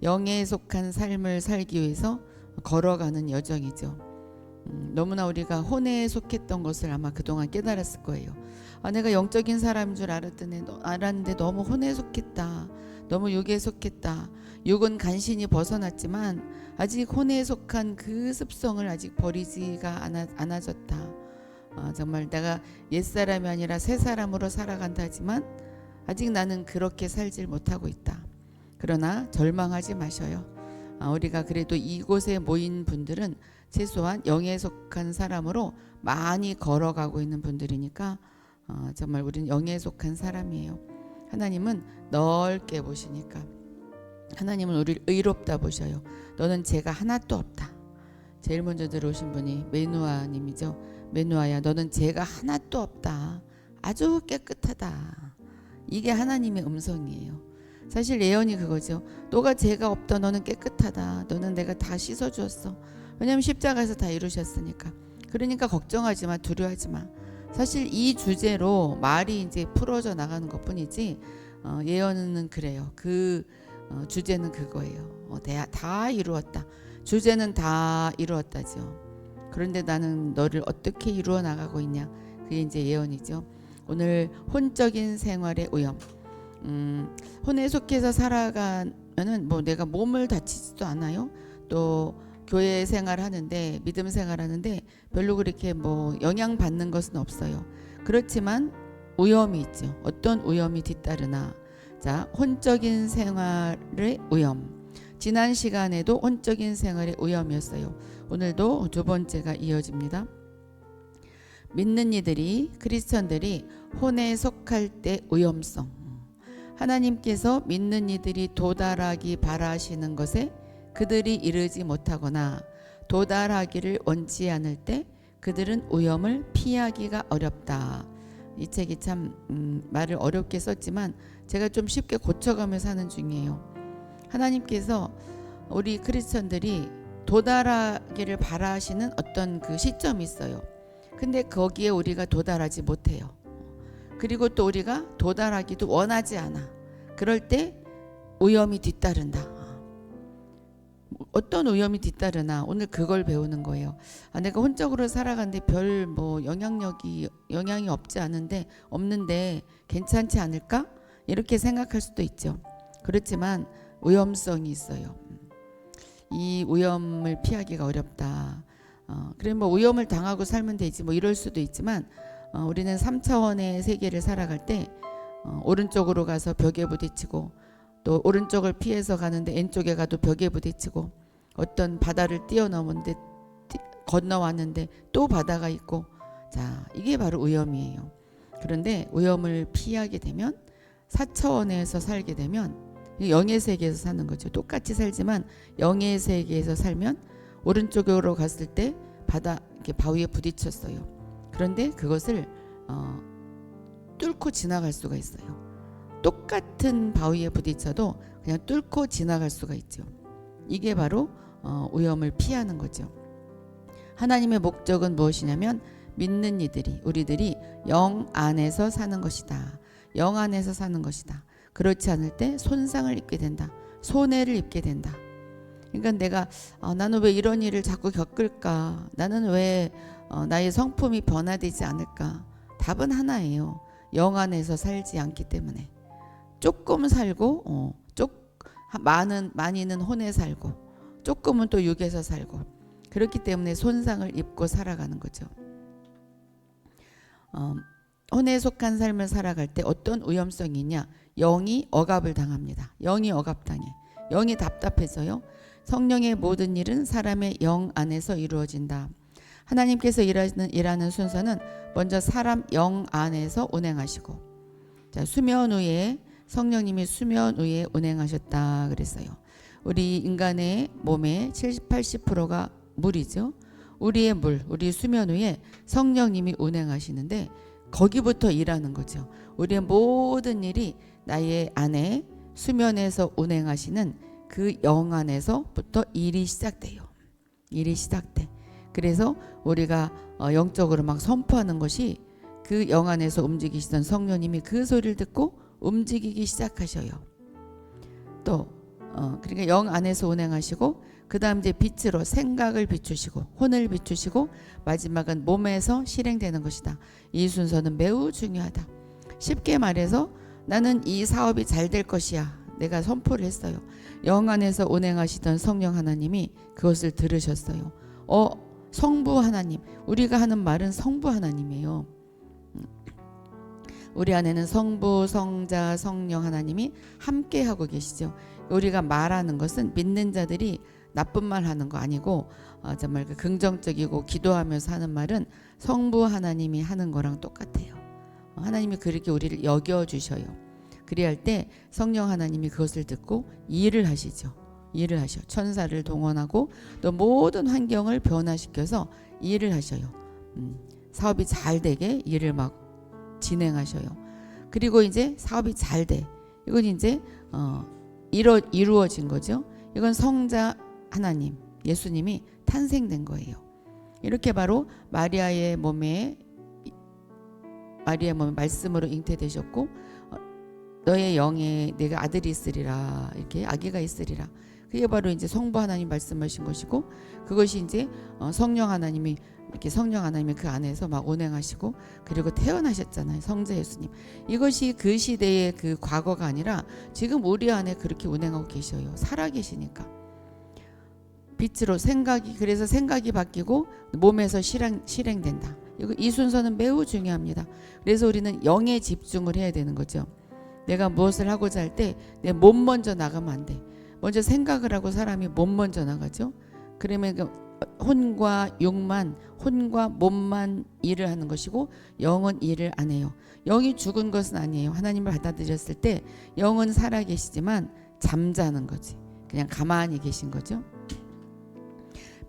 영에 속한 삶을 살기 위해서 걸어가는 여정이죠. 너무나 우리가 혼에 속했던 것을 아마 그동안 깨달았을 거예요. 내가 영적인 사람인 줄 알았는데 너무 혼에 속했다. 너무 육에 속했다. 육은 간신히 벗어났지만 아직 혼에 속한 그 습성을 아직 버리지가 않아졌다. 정말 내가 옛사람이 아니라 새사람으로 살아간다 하지만 아직 나는 그렇게 살질 못하고 있다. 그러나 절망하지 마셔요. 우리가 그래도 이곳에 모인 분들은 최소한 영에 속한 사람으로 많이 걸어가고 있는 분들이니까 정말 우리는 영에 속한 사람이에요. 하나님은 넓게 보시니까 하나님은 우리를 의롭다 보셔요. 너는 죄가 하나도 없다. 제일 먼저 들어오신 분이 메누아님이죠. 메누아야, 너는 죄가 하나도 없다. 아주 깨끗하다. 이게 하나님의 음성이에요. 사실 예언이 그거죠. 너가 죄가 없다. 너는 깨끗하다. 너는 내가 다 씻어주었어. 왜냐하면 십자가에서 다 이루셨으니까. 그러니까 걱정하지 마. 두려워하지 마. 사실 이 주제로 말이 이제 풀어져 나가는 것뿐이지 예언은 그래요. 그 주제는 그거예요. 다 이루었다. 주제는 다 이루었다죠. 그런데 나는 너를 어떻게 이루어 나가고 있냐. 그게 이제 예언이죠. 오늘 혼적인 생활의 오염. 혼에 속해서 살아가면은 뭐 내가 몸을 다치지도 않아요. 또 교회 생활하는데 믿음 생활하는데 별로 그렇게 뭐 영향 받는 것은 없어요. 그렇지만 오염이 있죠. 어떤 오염이 뒤따르나. 자, 혼적인 생활의 오염. 지난 시간에도 혼적인 생활의 오염이었어요. 오늘도 두 번째가 이어집니다. 믿는 이들이 크리스천들이 혼에 속할 때 오염성. 하나님께서 믿는 이들이 도달하기 바라시는 것에 그들이 이르지 못하거나 도달하기를 원치 않을 때 그들은 오염을 피하기가 어렵다. 이 책이 참 말을 어렵게 썼지만 제가 좀 쉽게 고쳐가면서 하는 중이에요. 하나님께서 우리 크리스천들이 도달하기를 바라시는 어떤 그 시점이 있어요. 근데 거기에 우리가 도달하지 못해요. 그리고 또 우리가 도달하기도 원하지 않아. 그럴 때 오염이 뒤따른다. 어떤 오염이 뒤따르나 오늘 그걸 배우는 거예요. 내가 혼적으로 살아가는데 별 뭐 영향이 없는데 괜찮지 않을까? 이렇게 생각할 수도 있죠. 그렇지만 오염성이 있어요. 이 오염을 피하기가 어렵다. 그래 뭐 오염을 당하고 살면 되지 뭐 이럴 수도 있지만 우리는 3차원의 세계를 살아갈 때 오른쪽으로 가서 벽에 부딪히고 또 오른쪽을 피해서 가는데 왼쪽에 가도 벽에 부딪히고 어떤 바다를 뛰어넘었는데 건너왔는데 또 바다가 있고 자 이게 바로 오염이에요. 그런데 오염을 피하게 되면 4차원에서 살게 되면 영의 세계에서 사는 거죠. 똑같이 살지만 영의 세계에서 살면 오른쪽으로 갔을 때 바다 이렇게 바위에 부딪혔어요. 그런데 그것을 뚫고 지나갈 수가 있어요. 똑같은 바위에 부딪혀도 그냥 뚫고 지나갈 수가 있죠. 이게 바로 오염을 피하는 거죠. 하나님의 목적은 무엇이냐면 믿는 이들이 우리들이 영 안에서 사는 것이다. 영 안에서 사는 것이다. 그렇지 않을 때 손상을 입게 된다. 손해를 입게 된다. 그러니까 내가 나는 왜 이런 일을 자꾸 겪을까? 나는 왜 나의 성품이 변화되지 않을까? 답은 하나예요. 영 안에서 살지 않기 때문에. 조금 살고 많이는 혼에 살고 조금은 또 육에서 살고 그렇기 때문에 손상을 입고 살아가는 거죠. 혼에 속한 삶을 살아갈 때 어떤 위험성이 있냐? 영이 억압을 당합니다. 영이 억압당해. 영이 답답해져요. 성령의 모든 일은 사람의 영 안에서 이루어진다. 하나님께서 일하는 순서는 먼저 사람 영 안에서 운행하시고 자, 수면 후에 성령님이 수면 위에 운행하셨다 그랬어요. 우리 인간의 몸의 70, 80%가 물이죠. 우리의 우리 수면 위에 성령님이 운행하시는데 거기부터 일하는 거죠. 우리의 모든 일이 나의 안에 수면에서 운행하시는 그 영 안에서부터 일이 시작돼요. 일이 시작돼. 그래서 우리가 영적으로 막 선포하는 것이 그 영 안에서 움직이시던 성령님이 그 소리를 듣고 움직이기 시작하셔요. 또 그러니까 영 안에서 운행하시고 그 다음 이제 빛으로 생각을 비추시고 혼을 비추시고 마지막은 몸에서 실행되는 것이다. 이 순서는 매우 중요하다. 쉽게 말해서 나는 이 사업이 잘 될 것이야. 내가 선포를 했어요. 영 안에서 운행하시던 성령 하나님이 그것을 들으셨어요. 성부 하나님, 우리가 하는 말은 성부 하나님이에요. 우리 안에는 성부, 성자, 성령 하나님이 함께 하고 계시죠. 우리가 말하는 것은 믿는 자들이 나쁜 말 하는 거 아니고 정말 그 긍정적이고 기도하면서 하는 말은 성부 하나님이 하는 거랑 똑같아요. 하나님이 그렇게 우리를 여겨주셔요. 그리할 때 성령 하나님이 그것을 듣고 일을 하시죠. 일을 하셔. 천사를 동원하고 또 모든 환경을 변화시켜서 일을 하셔요. 사업이 잘 되게 일을 막 진행하셔요. 그리고 이제 사업이 잘 돼. 이건 이제 이루어진 거죠. 이건 성자 하나님, 예수님이 탄생된 거예요. 이렇게 바로 마리아의 몸에 말씀으로 잉태되셨고 너의 영에 내가 아들이 있으리라, 이렇게 아기가 있으리라. 그게 바로 이제 성부 하나님 말씀하신 것이고 그것이 이제 성령 하나님이 이렇게 성령 하나님이 그 안에서 막 운행하시고 그리고 태어나셨잖아요. 성자 예수님. 이것이 그 시대의 그 과거가 아니라 지금 우리 안에 그렇게 운행하고 계셔요. 살아 계시니까. 빛으로 그래서 생각이 바뀌고 몸에서 실행된다. 이 순서는 매우 중요합니다. 그래서 우리는 영에 집중을 해야 되는 거죠. 내가 무엇을 하고자 할 때 내 몸 먼저 나가면 안 돼. 먼저 생각을 하고 사람이 몸 먼저 나가죠. 그러면 혼과 몸만 일을 하는 것이고 영은 일을 안 해요. 영이 죽은 것은 아니에요. 하나님을 받아들였을 때 영은 살아 계시지만 잠자는 거지. 그냥 가만히 계신 거죠.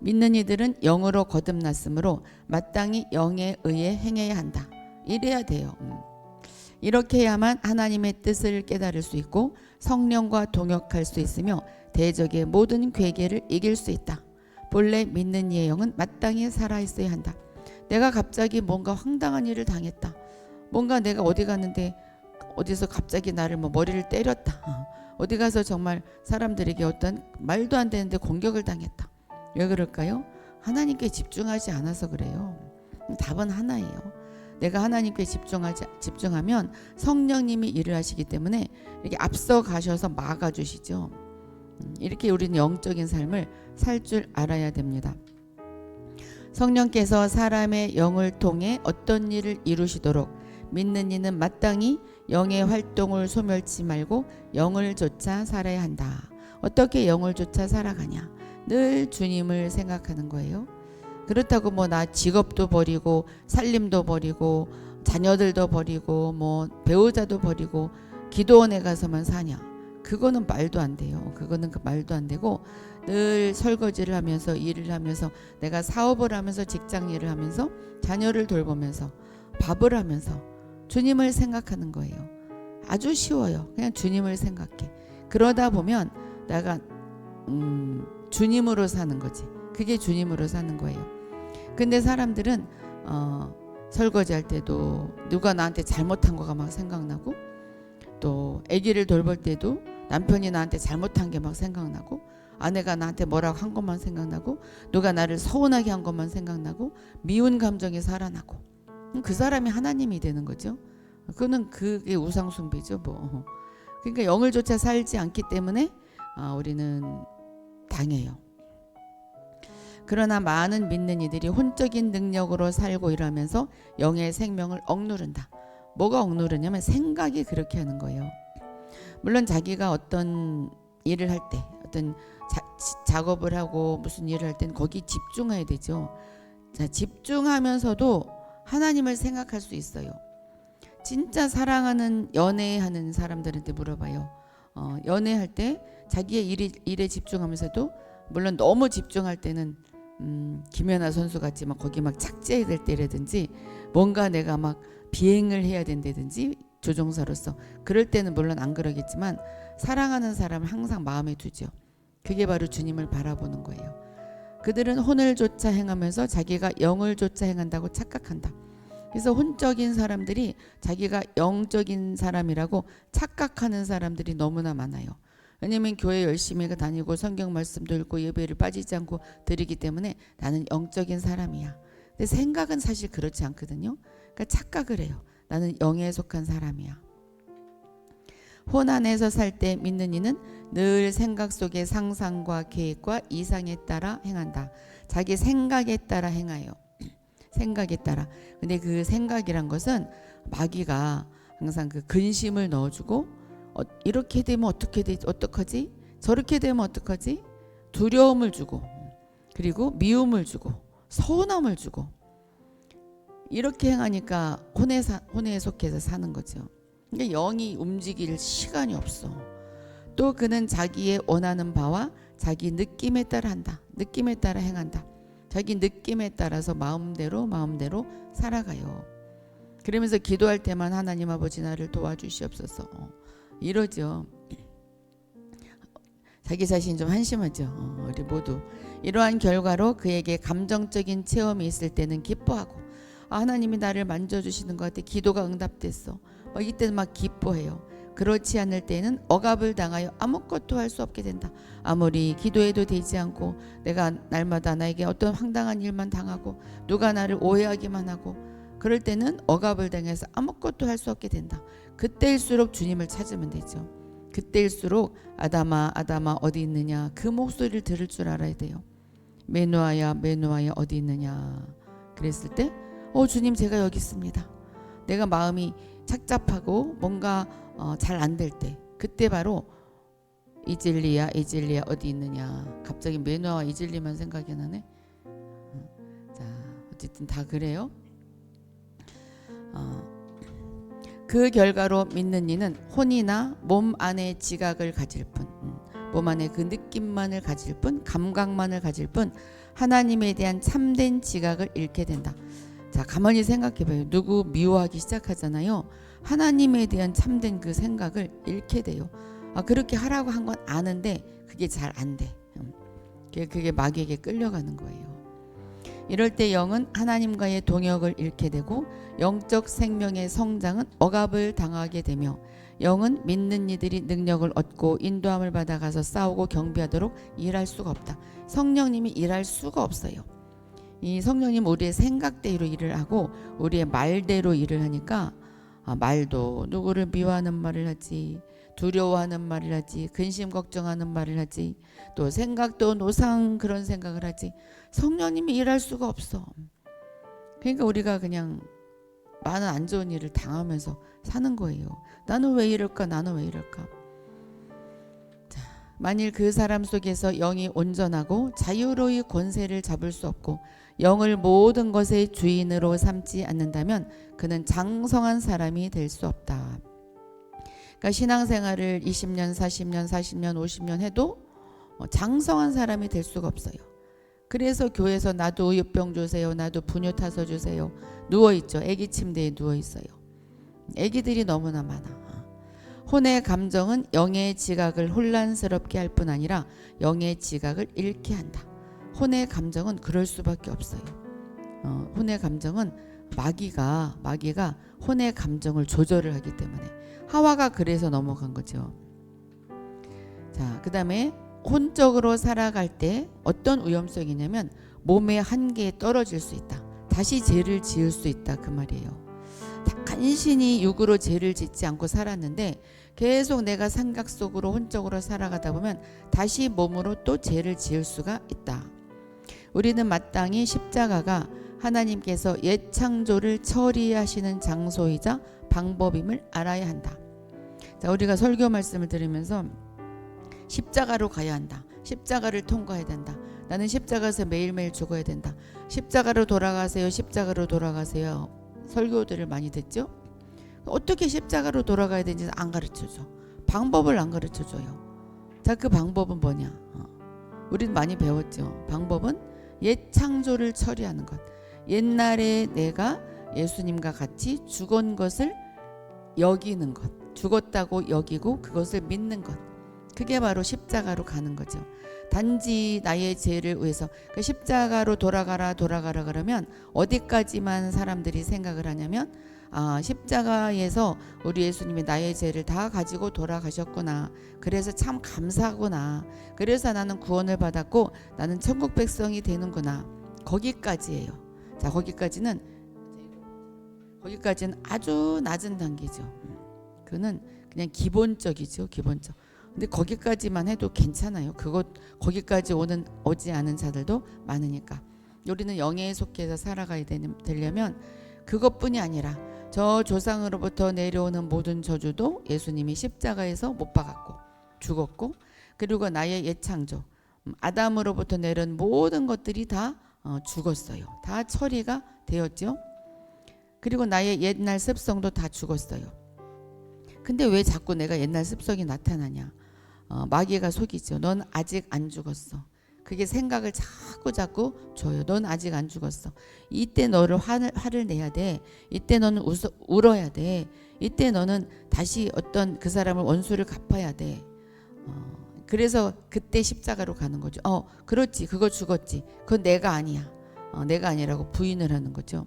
믿는 이들은 영으로 거듭났으므로 마땅히 영에 의해 행해야 한다. 이래야 돼요. 이렇게 해야만 하나님의 뜻을 깨달을 수 있고 성령과 동역할 수 있으며 대적의 모든 괴계를 이길 수 있다. 본래 믿는 이의 영은 마땅히 살아있어야 한다. 내가 갑자기 뭔가 황당한 일을 당했다. 뭔가 내가 어디 갔는데 어디서 갑자기 나를 머리를 때렸다. 어디 가서 정말 사람들에게 어떤 말도 안 되는데 공격을 당했다. 왜 그럴까요? 하나님께 집중하지 않아서 그래요. 답은 하나예요. 내가 하나님께 집중하면 성령님이 일을 하시기 때문에 이렇게 앞서 가셔서 막아주시죠. 이렇게 우리는 영적인 삶을 살 줄 알아야 됩니다. 성령께서 사람의 영을 통해 어떤 일을 이루시도록 믿는 이는 마땅히 영의 활동을 소멸치 말고 영을 쫓아 살아야 한다. 어떻게 영을 쫓아 살아가냐? 늘 주님을 생각하는 거예요. 그렇다고 나 직업도 버리고 살림도 버리고 자녀들도 버리고 배우자도 버리고 기도원에 가서만 사냐? 그거는 말도 안 돼요. 그거는 말도 안 되고 늘 설거지를 하면서 일을 하면서 내가 사업을 하면서 직장 일을 하면서 자녀를 돌보면서 밥을 하면서 주님을 생각하는 거예요. 아주 쉬워요. 그냥 주님을 생각해. 그러다 보면 내가 주님으로 사는 거지. 그게 주님으로 사는 거예요. 근데 사람들은 설거지할 때도 누가 나한테 잘못한 거가 막 생각나고 또 아기를 돌볼 때도 남편이 나한테 잘못한 게 막 생각나고 아내가 나한테 뭐라고 한 것만 생각나고 누가 나를 서운하게 한 것만 생각나고 미운 감정이 살아나고 그 사람이 하나님이 되는 거죠. 그게 우상숭배죠. 그러니까 영을 쫓아 살지 않기 때문에 우리는 당해요. 그러나 많은 믿는 이들이 혼적인 능력으로 살고 일하면서 영의 생명을 억누른다. 뭐가 억누르냐면 생각이 그렇게 하는 거예요. 물론 자기가 어떤 일을 할 때 어떤 작업을 하고 무슨 일을 할 때는 거기 집중해야 되죠. 자, 집중하면서도 하나님을 생각할 수 있어요. 진짜 사랑하는 연애하는 사람들한테 물어봐요. 연애할 때 자기의 일에 집중하면서도 물론 너무 집중할 때는 김연아 선수 같이 거기 착지해야 될 때라든지 뭔가 내가 비행을 해야 된다든지 조종사로서 그럴 때는 물론 안 그러겠지만 사랑하는 사람을 항상 마음에 두죠. 그게 바로 주님을 바라보는 거예요. 그들은 혼을 쫓아 행하면서 자기가 영을 쫓아 행한다고 착각한다. 그래서 혼적인 사람들이 자기가 영적인 사람이라고 착각하는 사람들이 너무나 많아요. 왜냐면 교회 열심히 다니고 성경 말씀도 읽고 예배를 빠지지 않고 드리기 때문에 나는 영적인 사람이야. 근데 생각은 사실 그렇지 않거든요. 그러니까 착각을 해요. 나는 영에 속한 사람이야. 혼 안에서 살 때 믿는 이는 늘 생각 속의 상상과 계획과 이상에 따라 행한다. 자기 생각에 따라 행하여. 생각에 따라. 근데 그 생각이란 것은 마귀가 항상 그 근심을 넣어주고 이렇게 되면 어떡하지? 저렇게 되면 어떡하지? 두려움을 주고 그리고 미움을 주고 서운함을 주고 이렇게 행하니까 혼에 속해서 사는 거죠. 그러니까 영이 움직일 시간이 없어. 또 그는 자기의 원하는 바와 자기 느낌에 따라 한다. 느낌에 따라 행한다. 자기 느낌에 따라서 마음대로 살아가요. 그러면서 기도할 때만 하나님 아버지 나를 도와주시옵소서 이러죠. 자기 자신 좀 한심하죠. 우리 모두 이러한 결과로 그에게 감정적인 체험이 있을 때는 기뻐하고 하나님이 나를 만져주시는 것 같아. 기도가 응답됐어. 이때는 막 기뻐해요. 그렇지 않을 때는 억압을 당하여 아무것도 할 수 없게 된다. 아무리 기도해도 되지 않고 내가 날마다 나에게 어떤 황당한 일만 당하고 누가 나를 오해하기만 하고 그럴 때는 억압을 당해서 아무것도 할 수 없게 된다. 그때일수록 주님을 찾으면 되죠. 그때일수록 아담아 아담아 어디 있느냐 그 목소리를 들을 줄 알아야 돼요. 메노아야 메노아야 어디 있느냐 그랬을 때 주님 제가 여기 있습니다. 내가 마음이 착잡하고 뭔가 잘 안 될 때 그때 바로 이질리야 이질리야 어디 있느냐. 갑자기 메노아와 이질리만 생각이 나네. 자 어쨌든 다 그래요. 그 결과로 믿는 이는 혼이나 몸 안의 지각을 가질 뿐 몸 안에 그 느낌만을 가질 뿐 감각만을 가질 뿐 하나님에 대한 참된 지각을 잃게 된다. 자 가만히 생각해봐요. 누구 미워하기 시작하잖아요. 하나님에 대한 참된 그 생각을 잃게 돼요. 그렇게 하라고 한 건 아는데 그게 잘 안 돼. 그게 마귀에게 끌려가는 거예요. 이럴 때 영은 하나님과의 동역을 잃게 되고 영적 생명의 성장은 억압을 당하게 되며 영은 믿는 이들이 능력을 얻고 인도함을 받아가서 싸우고 경비하도록 일할 수가 없다. 성령님이 일할 수가 없어요. 이 성령님 우리의 생각대로 일을 하고 우리의 말대로 일을 하니까 말도 누구를 미워하는 말을 하지 두려워하는 말을 하지 근심 걱정하는 말을 하지 또 생각도 노상 그런 생각을 하지 성령님이 일할 수가 없어. 그러니까 우리가 그냥 많은 안 좋은 일을 당하면서 사는 거예요. 나는 왜 이럴까 나는 왜 이럴까. 자, 만일 그 사람 속에서 영이 온전하고 자유로이 권세를 잡을 수 없고 영을 모든 것의 주인으로 삼지 않는다면 그는 장성한 사람이 될 수 없다. 그러니까 신앙생활을 20년, 40년, 50년 해도 장성한 사람이 될 수가 없어요. 그래서 교회에서 나도 우유병 주세요. 나도 분유 타서 주세요. 누워있죠. 애기 침대에 누워있어요. 애기들이 너무나 많아. 혼의 감정은 영의 지각을 혼란스럽게 할 뿐 아니라 영의 지각을 잃게 한다. 혼의 감정은 그럴 수밖에 없어요. 혼의 감정은 마귀가 혼의 감정을 조절을 하기 때문에 하와가 그래서 넘어간 거죠. 자, 그 다음에 혼적으로 살아갈 때 어떤 위험성이냐면 몸의 한계에 떨어질 수 있다. 다시 죄를 지을 수 있다 그 말이에요. 간신히 육으로 죄를 짓지 않고 살았는데 계속 내가 생각 속으로 혼적으로 살아가다 보면 다시 몸으로 또 죄를 지을 수가 있다. 우리는 마땅히 십자가가 하나님께서 옛 창조를 처리하시는 장소이자 방법임을 알아야 한다. 자, 우리가 설교 말씀을 들으면서 십자가로 가야 한다. 십자가를 통과해야 된다. 나는 십자가에서 매일매일 죽어야 된다. 십자가로 돌아가세요. 십자가로 돌아가세요. 설교들을 많이 듣죠. 어떻게 십자가로 돌아가야 되는지 안 가르쳐줘. 방법을 안 가르쳐줘요. 자, 그 방법은 뭐냐. 우리는 많이 배웠죠. 방법은 옛 창조를 처리하는 것. 옛날에 내가 예수님과 같이 죽은 것을 여기는 것. 죽었다고 여기고 그것을 믿는 것. 그게 바로 십자가로 가는 거죠. 단지 나의 죄를 위해서 그 십자가로 돌아가라 그러면 어디까지만 사람들이 생각을 하냐면 십자가에서 우리 예수님이 나의 죄를 다 가지고 돌아가셨구나. 그래서 참 감사하구나. 그래서 나는 구원을 받았고 나는 천국 백성이 되는구나. 거기까지예요. 자, 거기까지는 아주 낮은 단계죠. 그는 그냥 기본적이죠. 기본적. 근데 거기까지만 해도 괜찮아요. 거기까지 오지 않은 자들도 많으니까. 우리는 영예에 속해서 살아가야 되려면 그것뿐이 아니라 저 조상으로부터 내려오는 모든 저주도 예수님이 십자가에서 못 박았고 죽었고, 그리고 나의 옛 창조 아담으로부터 내려온 모든 것들이 다 죽었어요. 다 처리가 되었죠. 그리고 나의 옛날 습성도 다 죽었어요. 근데 왜 자꾸 내가 옛날 습성이 나타나냐? 마귀가 속이죠. 넌 아직 안 죽었어. 그게 생각을 자꾸 줘요. 넌 아직 안 죽었어. 이때 너를 화를 내야 돼. 이때 너는 울어야 돼. 이때 너는 다시 어떤 그 사람을 원수를 갚아야 돼. 그래서 그때 십자가로 가는 거죠. 그렇지, 그거 죽었지. 그건 내가 아니야. 내가 아니라고 부인을 하는 거죠.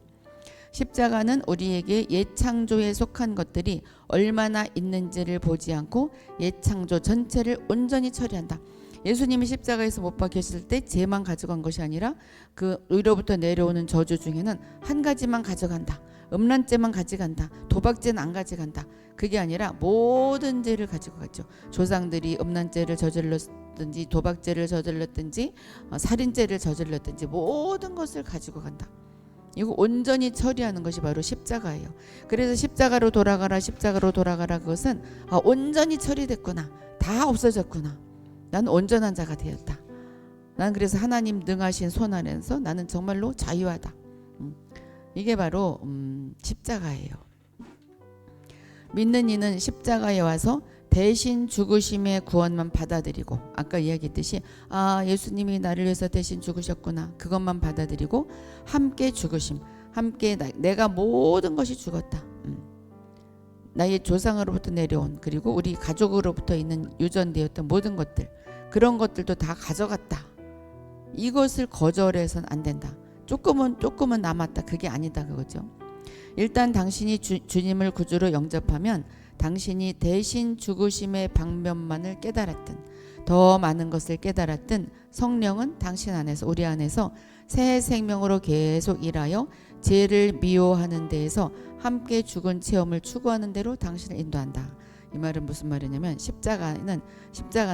십자가는 우리에게 옛 창조에 속한 것들이 얼마나 있는지를 보지 않고 옛 창조 전체를 온전히 처리한다. 예수님이 십자가에서 못 박히실 때 죄만 가져간 것이 아니라 그 위로부터 내려오는 저주 중에는 한 가지만 가져간다. 음란죄만 가져간다. 도박죄는 안 가져간다. 그게 아니라 모든 죄를 가지고 갔죠. 조상들이 음란죄를 저질렀든지 도박죄를 저질렀든지 살인죄를 저질렀든지 모든 것을 가지고 간다. 이거 온전히 처리하는 것이 바로 십자가예요. 그래서 십자가로 돌아가라, 십자가로 돌아가라. 그것은 온전히 처리됐구나. 다 없어졌구나. 나는 온전한 자가 되었다. 난 그래서 하나님 능하신 손 안에서 나는 정말로 자유하다. 이게 바로 십자가예요. 믿는 이는 십자가에 와서 대신 죽으심의 구원만 받아들이고, 아까 이야기했듯이 예수님이 나를 위해서 대신 죽으셨구나. 그것만 받아들이고 함께 죽으심, 함께 내가 모든 것이 죽었다. 나의 조상으로부터 내려온, 그리고 우리 가족으로부터 있는 유전되었던 모든 것들, 그런 것들도 다 가져갔다. 이것을 거절해서는 안 된다. 조금은 남았다. 그게 아니다. 그거죠. 일단 당신이 주님을 구주로 영접하면 당신이 대신 죽으심의 방면만을 깨달았든 더 많은 것을 깨달았든 성령은 당신 안에서, 우리 안에서 새 생명으로 계속 일하여 죄를 미워하는 데에서 함께 죽은 체험을 추구하는 대로 당신을 인도한다. 이 말은 무슨 말이냐면 십자가는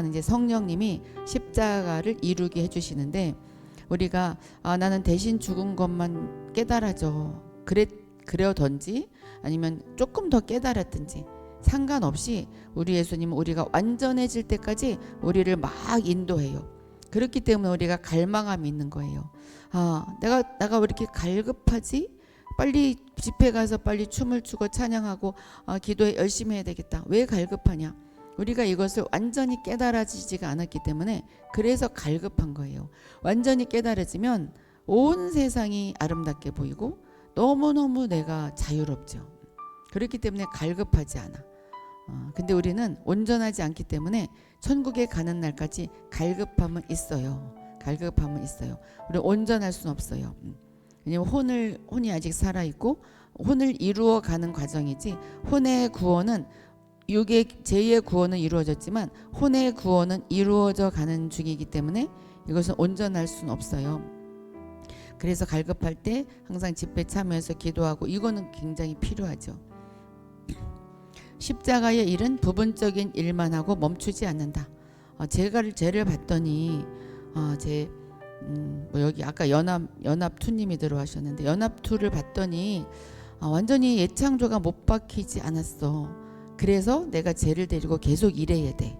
이제 성령님이 십자가를 이루게 해주시는데, 우리가 나는 대신 죽은 것만 깨달아져 그러든지 아니면 조금 더 깨달았든지 상관없이 우리 예수님은 우리가 완전해질 때까지 우리를 막 인도해요. 그렇기 때문에 우리가 갈망함이 있는 거예요. 내가 왜 이렇게 갈급하지? 빨리 집회 가서 빨리 춤을 추고 찬양하고 기도에 열심히 해야 되겠다. 왜 갈급하냐? 우리가 이것을 완전히 깨달아지지가 않았기 때문에 그래서 갈급한 거예요. 완전히 깨달아지면 온 세상이 아름답게 보이고 너무너무 내가 자유롭죠. 그렇기 때문에 갈급하지 않아. 근데 우리는 온전하지 않기 때문에 천국에 가는 날까지 갈급함은 있어요. 우리 온전할 수는 없어요. 왜냐면 혼이 아직 살아있고 혼을 이루어가는 과정이지, 혼의 구원은 제2의 구원은 이루어졌지만 혼의 구원은 이루어져 가는 중이기 때문에 이것은 온전할 수는 없어요. 그래서 갈급할 때 항상 집회 참여해서 기도하고, 이거는 굉장히 필요하죠. 십자가의 일은 부분적인 일만 하고 멈추지 않는다. 죄를 봤더니 여기 아까 연합투님이 들어와셨는데, 연합투를 봤더니 완전히 예창조가 못 박히지 않았어. 그래서 내가 쟤를 데리고 계속 일해야 돼.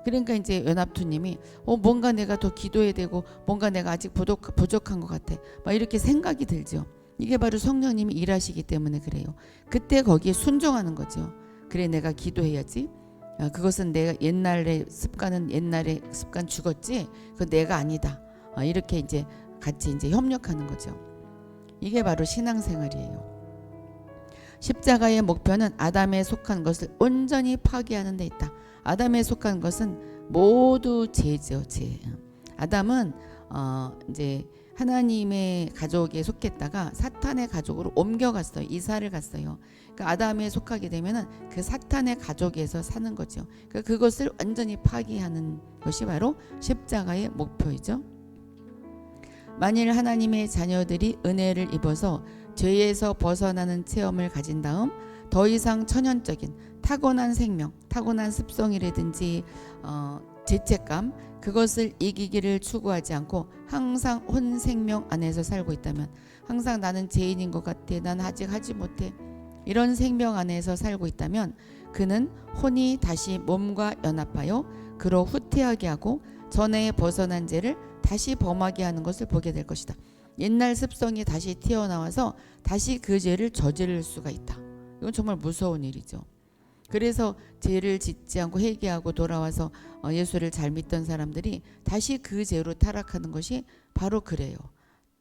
그러니까 이제 연합투님이 뭔가 내가 더 기도해야 되고 뭔가 내가 아직 부족한 것 같아. 막 이렇게 생각이 들죠. 이게 바로 성령님이 일하시기 때문에 그래요. 그때 거기에 순종하는 거죠. 그래, 내가 기도해야지. 그것은 내가 옛날의 습관 죽었지. 그건 내가 아니다. 이렇게 이제 같이 이제 협력하는 거죠. 이게 바로 신앙생활이에요. 십자가의 목표는 아담에 속한 것을 온전히 파괴하는 데 있다. 아담에 속한 것은 모두 죄죠, 죄. 아담은 이제 하나님의 가족에 속했다가 사탄의 가족으로 옮겨갔어요. 이사를 갔어요. 그러니까 아담에 속하게 되면은 그 사탄의 가족에서 사는 거죠. 그러니까 그것을 완전히 파기하는 것이 바로 십자가의 목표이죠. 만일 하나님의 자녀들이 은혜를 입어서 죄에서 벗어나는 체험을 가진 다음 더 이상 천연적인 타고난 생명, 타고난 습성이라든지 죄책감, 그것을 이기기를 추구하지 않고 항상 혼 생명 안에서 살고 있다면, 항상 나는 죄인인 것 같아, 난 아직 하지 못해, 이런 생명 안에서 살고 있다면 그는 혼이 다시 몸과 연합하여 그로 후퇴하게 하고 전에 벗어난 죄를 다시 범하게 하는 것을 보게 될 것이다. 옛날 습성이 다시 튀어나와서 다시 그 죄를 저지를 수가 있다. 이건 정말 무서운 일이죠. 그래서 죄를 짓지 않고 회개하고 돌아와서 예수를 잘 믿던 사람들이 다시 그 죄로 타락하는 것이 바로 그래요.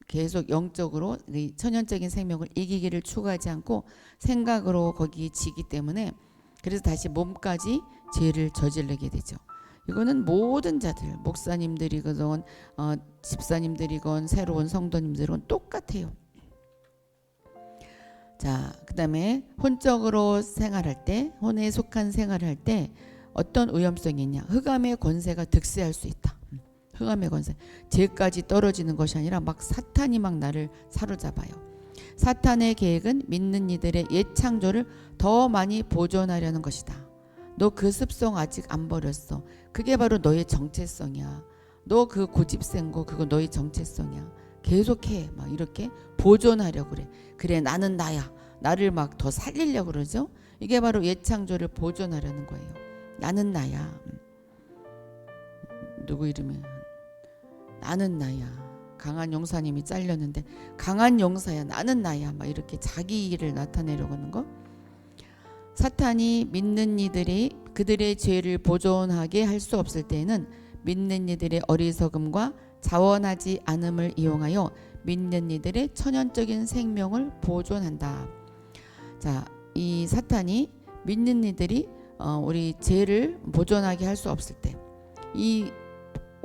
계속 영적으로 천연적인 생명을 이기기를 추구하지 않고 생각으로 거기에 지기 때문에, 그래서 다시 몸까지 죄를 저지르게 되죠. 이거는 모든 자들, 목사님들이건 집사님들이건 새로운 성도님들은 똑같아요. 자, 그 다음에 혼적으로 생활할 때, 혼에 속한 생활을 할 때 어떤 위험성이 있냐. 흑암의 권세가 득세할 수 있다. 흑암의 권세. 죄까지 떨어지는 것이 아니라 막 사탄이 막 나를 사로잡아요. 사탄의 계획은 믿는 이들의 옛 창조를 더 많이 보존하려는 것이다. 너 그 습성 아직 안 버렸어. 그게 바로 너의 정체성이야. 너 그 고집센 거, 그거 너의 정체성이야. 계속해. 막 이렇게 보존하려고 그래. 그래, 나는 나야. 나를 막 더 살리려고 그러죠. 이게 바로 옛 창조를 보존하려는 거예요. 나는 나야. 누구 이름이? 나는 나야. 강한 용사님이 잘렸는데 강한 용사야, 나는 나야, 막 이렇게 자기 일을 나타내려고 하는 거. 사탄이 믿는 이들이 그들의 죄를 보존하게 할 수 없을 때에는 믿는 이들의 어리석음과 자원하지 않음을 이용하여 믿는 이들의 천연적인 생명을 보존한다. 자, 이 사탄이 믿는 이들이 우리 죄를 보존하게 할 수 없을 때, 이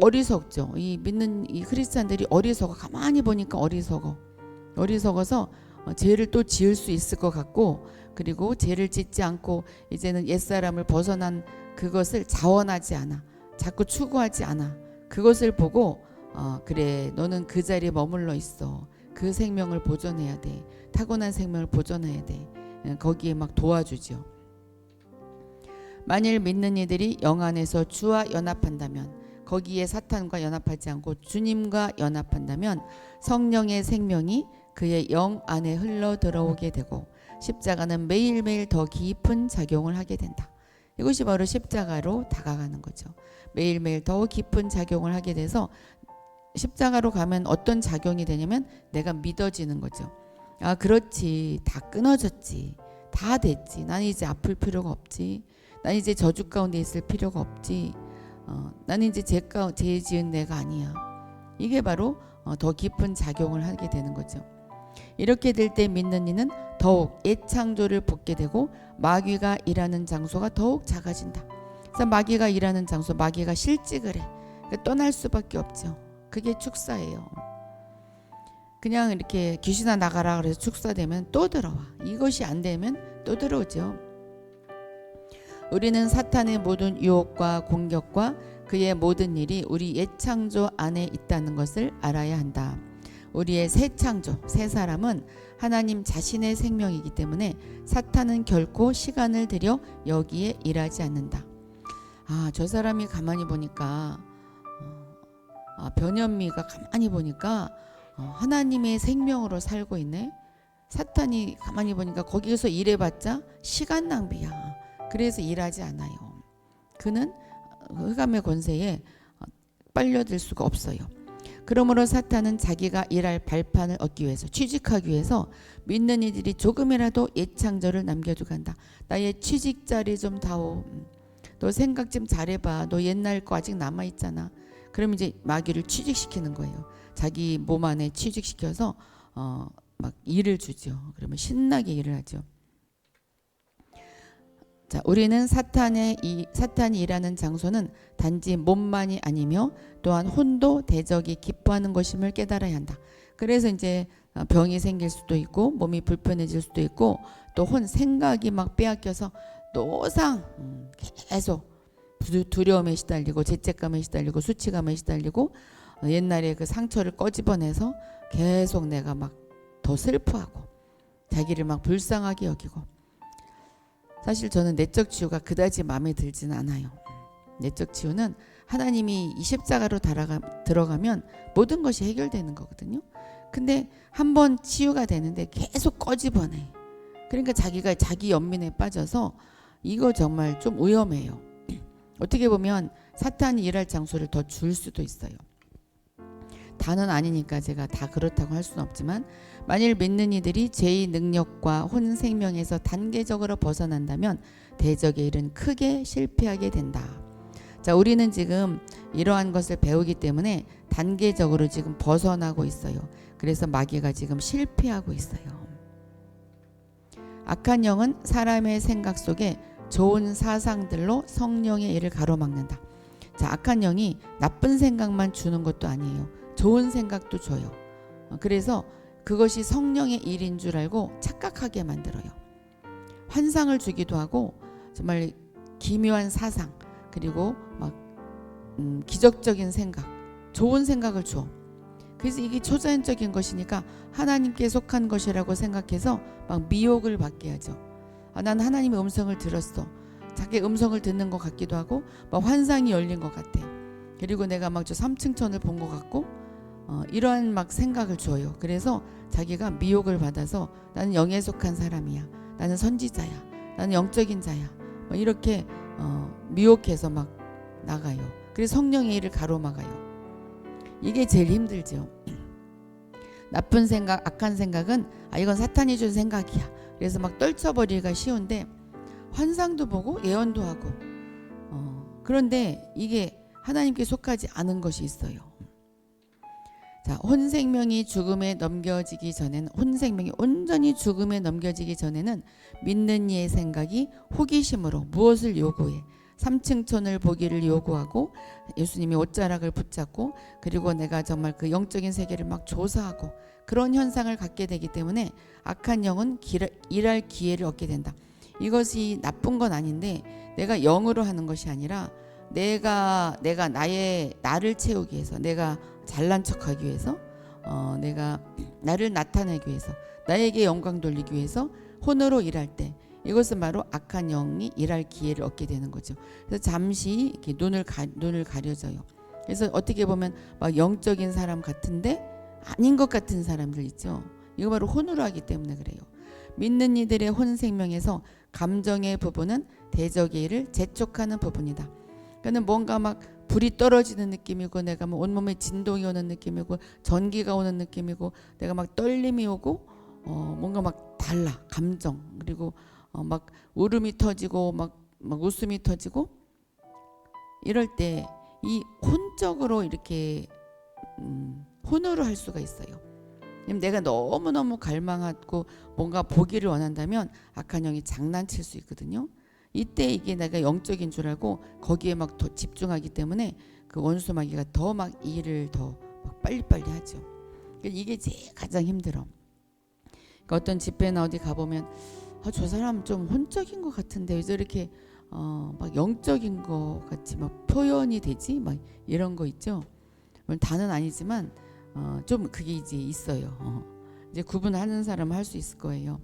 어리석죠. 이 믿는 이 크리스찬들이 어리석어. 가만히 보니까 어리석어서 죄를 또 지을 수 있을 것 같고, 그리고 죄를 짓지 않고 이제는 옛사람을 벗어난 그것을 자원하지 않아. 자꾸 추구하지 않아. 그것을 보고 그래, 너는 그 자리에 머물러 있어. 그 생명을 보존해야 돼. 타고난 생명을 보존해야 돼. 거기에 막 도와주죠. 만일 믿는 이들이 영 안에서 주와 연합한다면, 거기에 사탄과 연합하지 않고 주님과 연합한다면 성령의 생명이 그의 영 안에 흘러 들어오게 되고 십자가는 매일매일 더 깊은 작용을 하게 된다. 이것이 바로 십자가로 다가가는 거죠. 매일매일 더 깊은 작용을 하게 돼서 십자가로 가면 어떤 작용이 되냐면 내가 믿어지는 거죠. 아, 그렇지. 다 끊어졌지. 다 됐지. 난 이제 아플 필요가 없지. 난 이제 저주 가운데 있을 필요가 없지. 나는 이제 죄 지은 내가 아니야. 이게 바로 더 깊은 작용을 하게 되는 거죠. 이렇게 될 때 믿는 이는 더욱 옛 창조를 벗게 되고 마귀가 일하는 장소가 더욱 작아진다. 그래서 마귀가 일하는 장소, 마귀가 실직을 해. 그러니까 떠날 수밖에 없죠. 그게 축사예요. 그냥 이렇게 귀신아 나가라 그래서 축사되면 또 들어와. 이것이 안 되면 또 들어오죠. 우리는 사탄의 모든 유혹과 공격과 그의 모든 일이 우리 옛 창조 안에 있다는 것을 알아야 한다. 우리의 새 창조, 새 사람은 하나님 자신의 생명이기 때문에 사탄은 결코 시간을 들여 여기에 일하지 않는다. 아, 저 사람이 가만히 보니까 변현미가 가만히 보니까 하나님의 생명으로 살고 있네. 사탄이 가만히 보니까 거기서 일해봤자 시간 낭비야. 그래서 일하지 않아요. 그는 흑암의 권세에 빨려들 수가 없어요. 그러므로 사탄은 자기가 일할 발판을 얻기 위해서, 취직하기 위해서 믿는 이들이 조금이라도 옛 창조를 남겨두고 간다. 나의 취직 자리 좀 다오. 너 생각 좀 잘해봐. 너 옛날 거 아직 남아있잖아. 그럼 이제 마귀를 취직시키는 거예요. 자기 몸 안에 취직시켜서 막 일을 주죠. 그러면 신나게 일을 하죠. 자, 우리는 사탄이 일하는 장소는 단지 몸만이 아니며 또한 혼도 대적이 기뻐하는 것임을 깨달아야 한다. 그래서 이제 병이 생길 수도 있고 몸이 불편해질 수도 있고 또 생각이 막 빼앗겨서 노상 계속 두려움에 시달리고 죄책감에 시달리고 수치감에 시달리고 옛날에 그 상처를 꺼집어내서 계속 내가 막 더 슬퍼하고 자기를 막 불쌍하게 여기고. 사실 저는 내적 치유가 그다지 마음에 들지는 않아요. 내적 치유는 하나님이 이 십자가로 들어가면 모든 것이 해결되는 거거든요. 근데 한번 치유가 되는데 계속 꺼집어내. 그러니까 자기가 자기 연민에 빠져서 이거 정말 좀 위험해요. 어떻게 보면 사탄이 일할 장소를 더 줄 수도 있어요. 다는 아니니까 제가 다 그렇다고 할 수는 없지만 만일 믿는 이들이 죄의 능력과 혼 생명에서 단계적으로 벗어난다면 대적의 일은 크게 실패하게 된다. 자, 우리는 지금 이러한 것을 배우기 때문에 단계적으로 지금 벗어나고 있어요. 그래서 마귀가 지금 실패하고 있어요. 악한 영은 사람의 생각 속에 좋은 사상들로 성령의 일을 가로막는다. 자, 악한 영이 나쁜 생각만 주는 것도 아니에요. 좋은 생각도 줘요. 그래서 그것이 성령의 일인 줄 알고 착각하게 만들어요. 환상을 주기도 하고 정말 기묘한 사상 그리고 막 기적적인 생각, 좋은 생각을 줘. 그래서 이게 초자연적인 것이니까 하나님께 속한 것이라고 생각해서 막 미혹을 받게 하죠. 난 하나님의 음성을 들었어. 자기 음성을 듣는 것 같기도 하고 막 환상이 열린 것 같아. 그리고 내가 막 저 3층천을 본 것 같고 이러한 막 생각을 줘요. 그래서 자기가 미혹을 받아서 나는 영에 속한 사람이야. 나는 선지자야. 나는 영적인 자야. 이렇게 미혹해서 막 나가요. 그래서 성령의 일을 가로막아요. 이게 제일 힘들죠. 나쁜 생각, 악한 생각은 이건 사탄이 준 생각이야. 그래서 막 떨쳐버리기가 쉬운데 환상도 보고 예언도 하고 그런데 이게 하나님께 속하지 않은 것이 있어요. 자, 혼생명이 온전히 죽음에 넘겨지기 전에는 믿는 이의 생각이 호기심으로 무엇을 요구해 3층천을 보기를 요구하고 예수님이 옷자락을 붙잡고 그리고 내가 정말 그 영적인 세계를 막 조사하고 그런 현상을 갖게 되기 때문에 악한 영은 일할 기회를 얻게 된다. 이것이 나쁜 건 아닌데 내가 영으로 하는 것이 아니라 내가 나를 채우기 위해서 내가 잘난 척하기 위해서 내가 나를 나타내기 위해서 나에게 영광 돌리기 위해서 혼으로 일할 때 이것은 바로 악한 영이 일할 기회를 얻게 되는 거죠. 그래서 잠시 이렇게 눈을 가려져요. 그래서 어떻게 보면 막 영적인 사람 같은데 아닌 것 같은 사람들 있죠. 이거 바로 혼으로 하기 때문에 그래요. 믿는 이들의 혼 생명에서 감정의 부분은 대적의 일을 재촉하는 부분이다. 그러니까 뭔가 막 불이 떨어지는 느낌이고 내가 뭐 온몸에 진동이 오는 느낌이고 전기가 오는 느낌이고 내가 막 떨림이 오고 뭔가 막 달라 감정 그리고 막 울음이 터지고 막 웃음이 터지고 이럴 때 이 혼적으로 이렇게 혼으로 할 수가 있어요. 내가 너무너무 갈망하고 뭔가 보기를 원한다면 악한 영이 장난칠 수 있거든요. 이때 이게 내가 영적인 줄 알고 거기에 막 더 집중하기 때문에 그 원수 마귀가 더 막 일을 더 막 빨리빨리 하죠. 이게 제일 가장 힘들어. 그러니까 어떤 집회나 어디 가보면 저 사람 좀 혼적인 것 같은데 왜 저렇게 막 영적인 것 같이 막 표현이 되지? 막 이런 거 있죠. 물론 다는 아니지만 좀 그게 이제 있어요. 이제 구분하는 사람은 할 수 있을 거예요.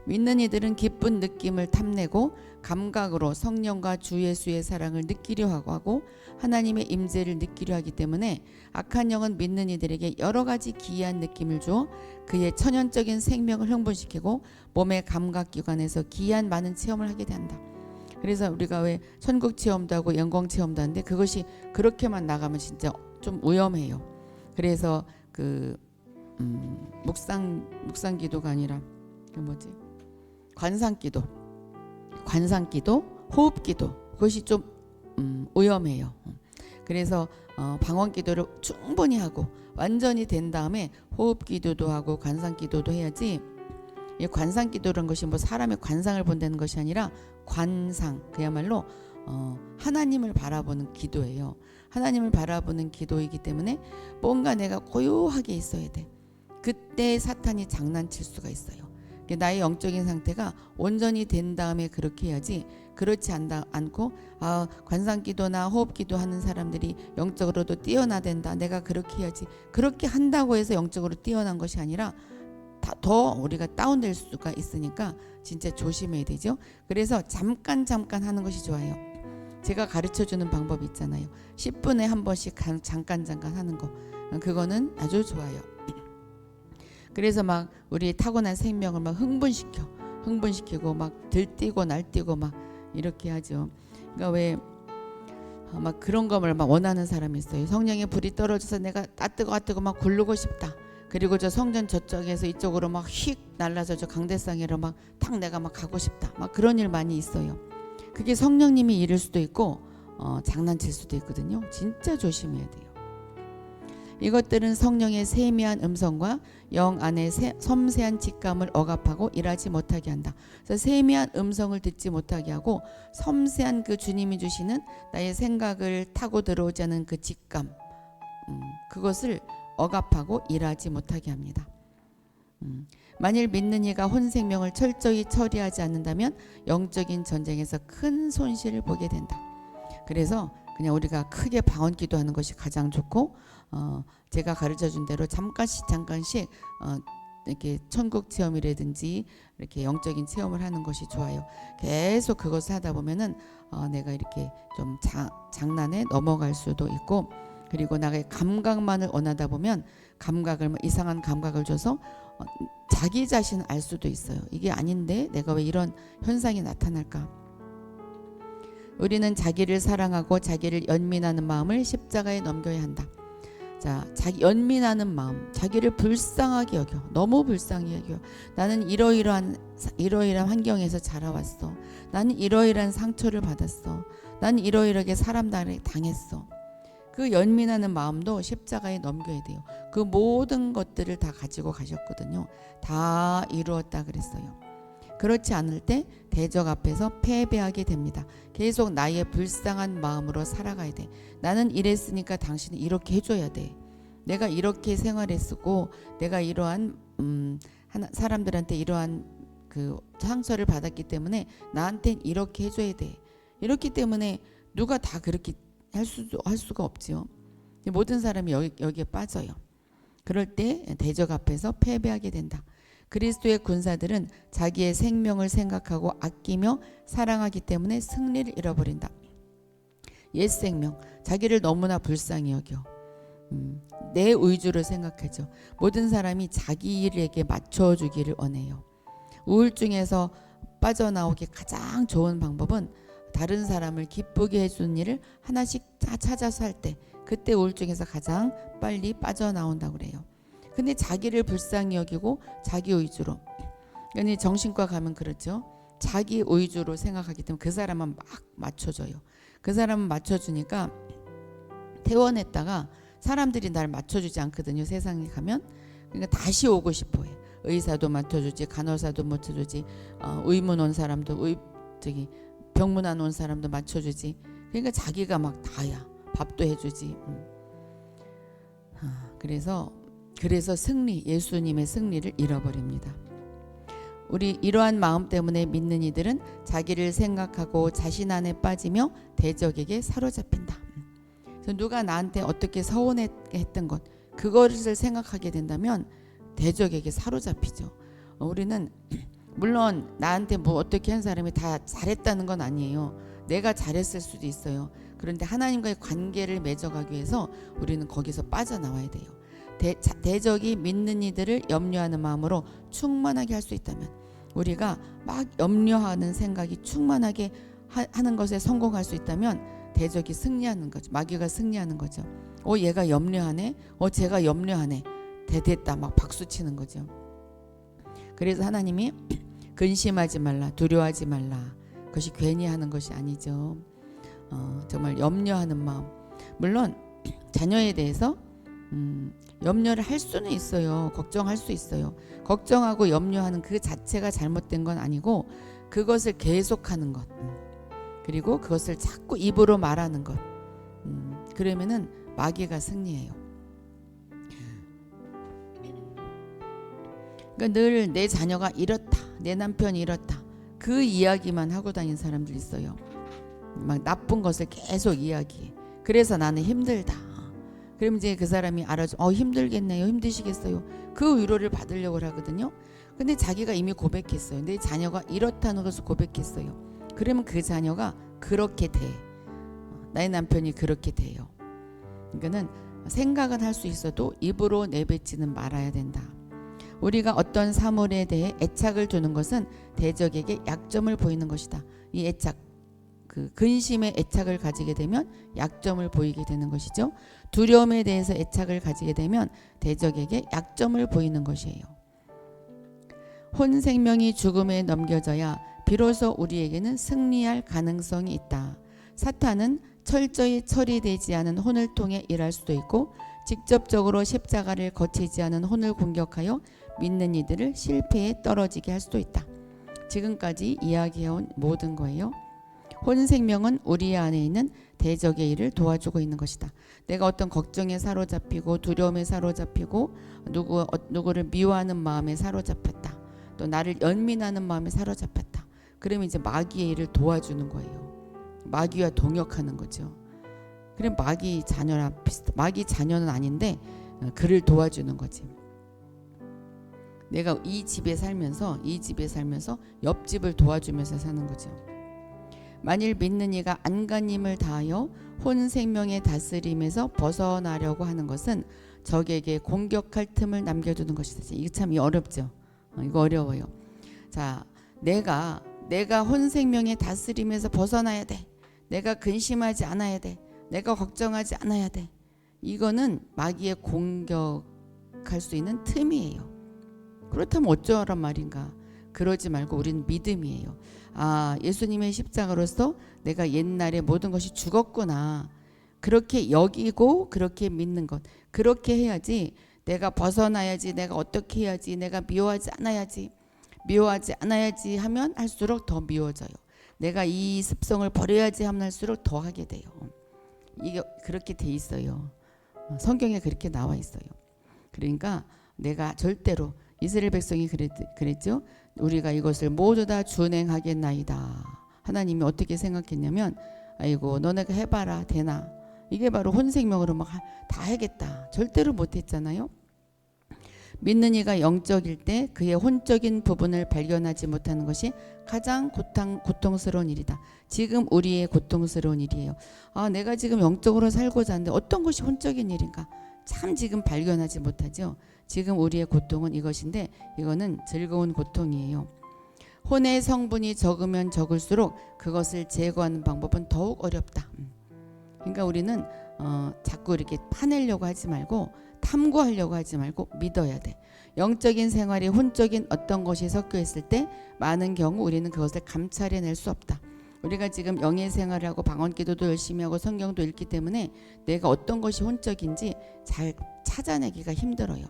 믿는 이들은 기쁜 느낌을 탐내고 감각으로 성령과 주 예수의 사랑을 느끼려 하고 하나님의 임재를 느끼려 하기 때문에 악한 영은 믿는 이들에게 여러 가지 기이한 느낌을 주어 그의 천연적인 생명을 흥분시키고 몸의 감각기관에서 기이한 많은 체험을 하게 된다. 그래서 우리가 왜 천국 체험도 하고 영광 체험도 하는데 그것이 그렇게만 나가면 진짜 좀 위험해요. 그래서 그 묵상기도가 아니라 그 뭐지? 관상기도, 호흡기도 그것이 좀 위험해요. 그래서 방언기도를 충분히 하고 완전히 된 다음에 호흡기도도 하고 관상기도도 해야지 이 관상기도라는 것이 뭐 사람의 관상을 본다는 것이 아니라 관상, 그야말로 하나님을 바라보는 기도예요. 하나님을 바라보는 기도이기 때문에 뭔가 내가 고요하게 있어야 돼. 그때 사탄이 장난칠 수가 있어요. 나의 영적인 상태가 온전히 된 다음에 그렇게 해야지, 그렇지 않고 관상기도나 호흡기도 하는 사람들이 영적으로도 뛰어나된다, 내가 그렇게 해야지, 그렇게 한다고 해서 영적으로 뛰어난 것이 아니라 더 우리가 다운될 수가 있으니까 진짜 조심해야 되죠. 그래서 잠깐 하는 것이 좋아요. 제가 가르쳐주는 방법이 있잖아요. 10분에 한 번씩 잠깐 하는 거, 그거는 아주 좋아요. 그래서 막 우리 타고난 생명을 막 흥분시키고 막 들뛰고 날뛰고 막 이렇게 하죠. 그러니까 왜 막 그런 거를 막 원하는 사람이 있어요. 성령의 불이 떨어져서 내가 뜨거 막 굴르고 싶다. 그리고 저 성전 저쪽에서 이쪽으로 막 휙 날라서 저 강대상으로 막 탁 내가 막 가고 싶다. 막 그런 일 많이 있어요. 그게 성령님이 이럴 수도 있고 장난칠 수도 있거든요. 진짜 조심해야 돼요. 이것들은 성령의 세미한 음성과 영 안의 섬세한 직감을 억압하고 일하지 못하게 한다. 그래서 세미한 음성을 듣지 못하게 하고 섬세한 그 주님이 주시는 나의 생각을 타고 들어오지 않은 그 직감, 그것을 억압하고 일하지 못하게 합니다. 만일 믿는 이가 혼 생명을 철저히 처리하지 않는다면 영적인 전쟁에서 큰 손실을 보게 된다. 그래서 그냥 우리가 크게 방언 기도하는 것이 가장 좋고, 제가 가르쳐준 대로 잠깐씩 이렇게 천국 체험이라든지 이렇게 영적인 체험을 하는 것이 좋아요. 계속 그것을 하다 보면은 내가 이렇게 좀 장난에 넘어갈 수도 있고, 그리고 나의 감각만을 원하다 보면 이상한 감각을 줘서 자기 자신을 알 수도 있어요. 이게 아닌데 내가 왜 이런 현상이 나타날까? 우리는 자기를 사랑하고 자기를 연민하는 마음을 십자가에 넘겨야 한다. 자, 자기 연민하는 마음, 자기를 불쌍하게 여겨, 너무 불쌍히 여겨. 나는 이러이러한 환경에서 자라왔어. 나는 이러이러한 상처를 받았어. 나는 이러이러하게 사람들에게 당했어. 그 연민하는 마음도 십자가에 넘겨야 돼요. 그 모든 것들을 다 가지고 가셨거든요. 다 이루었다 그랬어요. 그렇지 않을 때 대적 앞에서 패배하게 됩니다. 계속 나의 불쌍한 마음으로 살아가야 돼. 나는 이랬으니까 당신은 이렇게 해줘야 돼. 내가 이렇게 생활했고 내가 이러한 사람들한테 이러한 그 상처를 받았기 때문에 나한텐 이렇게 해줘야 돼. 이렇기 때문에 누가 다 그렇게 할 수가 없지요. 모든 사람이 여기에 빠져요. 그럴 때 대적 앞에서 패배하게 된다. 그리스도의 군사들은 자기의 생명을 생각하고 아끼며 사랑하기 때문에 승리를 잃어버린다. 옛 생명, 자기를 너무나 불쌍히 여겨. 내 의주를 생각하죠. 모든 사람이 자기 일에게 맞춰주기를 원해요. 우울증에서 빠져나오기 가장 좋은 방법은 다른 사람을 기쁘게 해주는 일을 하나씩 찾아서 할 때, 그때 우울증에서 가장 빨리 빠져나온다고 그래요. 근데 자기를 불쌍히 여기고 자기 의주로, 아니 정신과 가면 그렇죠. 자기 의주로 생각하기 때문에 그 사람만 막 맞춰줘요. 그 사람은 맞춰주니까 퇴원했다가 사람들이 날 맞춰주지 않거든요. 세상에 가면. 그러니까 다시 오고 싶어해. 의사도 맞춰주지, 간호사도 맞춰주지, 의문 온 사람도 병문안 온 사람도 맞춰주지. 그러니까 자기가 막 다야. 밥도 해주지. 그래서 예수님의 승리를 잃어버립니다. 우리 이러한 마음 때문에 믿는 이들은 자기를 생각하고 자신 안에 빠지며 대적에게 사로잡힌다. 그래서 누가 나한테 어떻게 서운했게 했던 것, 그것을 생각하게 된다면 대적에게 사로잡히죠. 우리는 물론 나한테 뭐 어떻게 한 사람이 다 잘했다는 건 아니에요. 내가 잘했을 수도 있어요. 그런데 하나님과의 관계를 맺어가기 위해서 우리는 거기서 빠져나와야 돼요. 대적이 믿는 이들을 염려하는 마음으로 충만하게 할 수 있다면, 우리가 막 염려하는 생각이 충만하게 하는 것에 성공할 수 있다면 대적이 승리하는 거죠. 마귀가 승리하는 거죠. 얘가 염려하네. 쟤가 염려하네. 됐다. 막 박수 치는 거죠. 그래서 하나님이 근심하지 말라, 두려워하지 말라. 그것이 괜히 하는 것이 아니죠. 정말 염려하는 마음. 물론 자녀에 대해서 염려를 할 수는 있어요. 걱정할 수 있어요. 걱정하고 염려하는 그 자체가 잘못된 건 아니고 그것을 계속하는 것, 그리고 그것을 자꾸 입으로 말하는 것, 그러면은 마귀가 승리해요. 그러니까 늘 내 자녀가 이렇다, 내 남편이 이렇다, 그 이야기만 하고 다니는 사람들 있어요. 막 나쁜 것을 계속 이야기해. 그래서 나는 힘들다. 그럼 이제 그 사람이 알아줘. 힘들겠네요. 힘드시겠어요. 그 위로를 받으려고 하거든요. 근데 자기가 이미 고백했어요. 내 자녀가 이렇다는 것을 고백했어요. 그러면 그 자녀가 그렇게 돼. 나의 남편이 그렇게 돼요. 그러니까는 생각은 할 수 있어도 입으로 내뱉지는 말아야 된다. 우리가 어떤 사물에 대해 애착을 두는 것은 대적에게 약점을 보이는 것이다. 이 애착, 그 근심에 애착을 가지게 되면 약점을 보이게 되는 것이죠. 두려움에 대해서 애착을 가지게 되면 대적에게 약점을 보이는 것이에요. 혼 생명이 죽음에 넘겨져야 비로소 우리에게는 승리할 가능성이 있다. 사탄은 철저히 처리되지 않은 혼을 통해 일할 수도 있고 직접적으로 십자가를 거치지 않은 혼을 공격하여 믿는 이들을 실패에 떨어지게 할 수도 있다. 지금까지 이야기해온 모든 거예요. 혼 생명은 우리 안에 있는 대적의 일을 도와주고 있는 것이다. 내가 어떤 걱정에 사로잡히고 두려움에 사로잡히고 누구를 미워하는 마음에 사로잡혔다. 또 나를 연민하는 마음에 사로잡혔다. 그러면 이제 마귀의 일을 도와주는 거예요. 마귀와 동역하는 거죠. 그럼 마귀 자녀랑 비슷해. 마귀 자녀는 아닌데 그를 도와주는 거지. 내가 이 집에 살면서 옆집을 도와주면서 사는 거죠. 만일 믿는 이가 안간힘을 다하여 혼 생명의 다스림에서 벗어나려고 하는 것은 적에게 공격할 틈을 남겨두는 것이다. 이거 참 어렵죠. 이거 어려워요. 자, 내가 혼 생명의 다스림에서 벗어나야 돼. 내가 근심하지 않아야 돼. 내가 걱정하지 않아야 돼. 이거는 마귀의 공격할 수 있는 틈이에요. 그렇다면 어쩌란 말인가? 그러지 말고 우리는 믿음이에요. 예수님의 십자가로서 내가 옛날에 모든 것이 죽었구나. 그렇게 여기고 그렇게 믿는 것. 그렇게 해야지. 내가 벗어나야지. 내가 어떻게 해야지. 내가 미워하지 않아야지 하면 할수록 더 미워져요. 내가 이 습성을 버려야지 하면 할수록 더 하게 돼요. 이게 그렇게 돼 있어요. 성경에 그렇게 나와 있어요. 그러니까 내가 절대로 이스라엘 백성이 그랬죠. 우리가 이것을 모두 다 준행하겠나이다. 하나님이 어떻게 생각했냐면 아이고 너네가 해봐라 되나. 이게 바로 혼생명으로 막 다 하겠다. 절대로 못했잖아요. 믿는 이가 영적일 때 그의 혼적인 부분을 발견하지 못하는 것이 가장 고통스러운 일이다. 지금 우리의 고통스러운 일이에요. 내가 지금 영적으로 살고자 하는데 어떤 것이 혼적인 일인가? 참 지금 발견하지 못하죠. 지금 우리의 고통은 이것인데 이거는 즐거운 고통이에요. 혼의 성분이 적으면 적을수록 그것을 제거하는 방법은 더욱 어렵다. 그러니까 우리는 자꾸 이렇게 파내려고 하지 말고 탐구하려고 하지 말고 믿어야 돼. 영적인 생활에 혼적인 어떤 것이 섞여 있을 때 많은 경우 우리는 그것을 감찰해낼 수 없다. 우리가 지금 영의 생활을 하고 방언기도도 열심히 하고 성경도 읽기 때문에 내가 어떤 것이 혼적인지 잘 찾아내기가 힘들어요.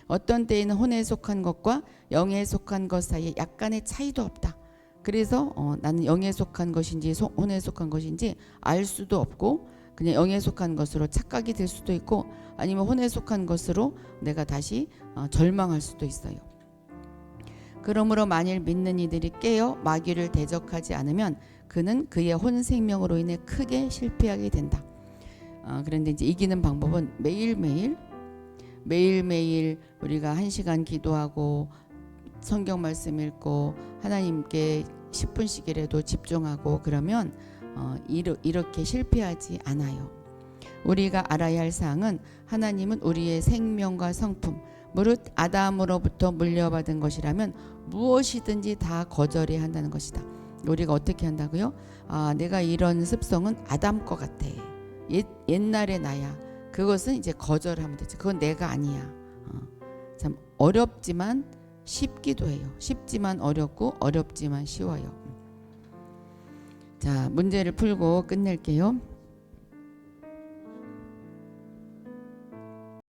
어떤 때에는 혼에 속한 것과 영에 속한 것 사이에 약간의 차이도 없다. 그래서 나는 영에 속한 것인지 혼에 속한 것인지 알 수도 없고 그냥 영에 속한 것으로 착각이 될 수도 있고 아니면 혼에 속한 것으로 내가 다시 절망할 수도 있어요. 그러므로 만일 믿는 이들이 깨어 마귀를 대적하지 않으면 그는 그의 혼 생명으로 인해 크게 실패하게 된다. 그런데 이제 이기는 방법은 매일매일 우리가 1시간 기도하고 성경 말씀 읽고 하나님께 10분씩이라도 집중하고 그러면 이렇게 실패하지 않아요. 우리가 알아야 할 사항은 하나님은 우리의 생명과 성품, 무릇 아담으로부터 물려받은 것이라면 무엇이든지 다 거절해야 한다는 것이다. 우리가 어떻게 한다고요? 내가 이런 습성은 아담 것 같아. 옛날의 나야. 그것은 이제 거절하면 되죠. 그건 내가 아니야. 참 어렵지만 쉽기도 해요. 쉽지만 어렵고 어렵지만 쉬워요. 자, 문제를 풀고 끝낼게요.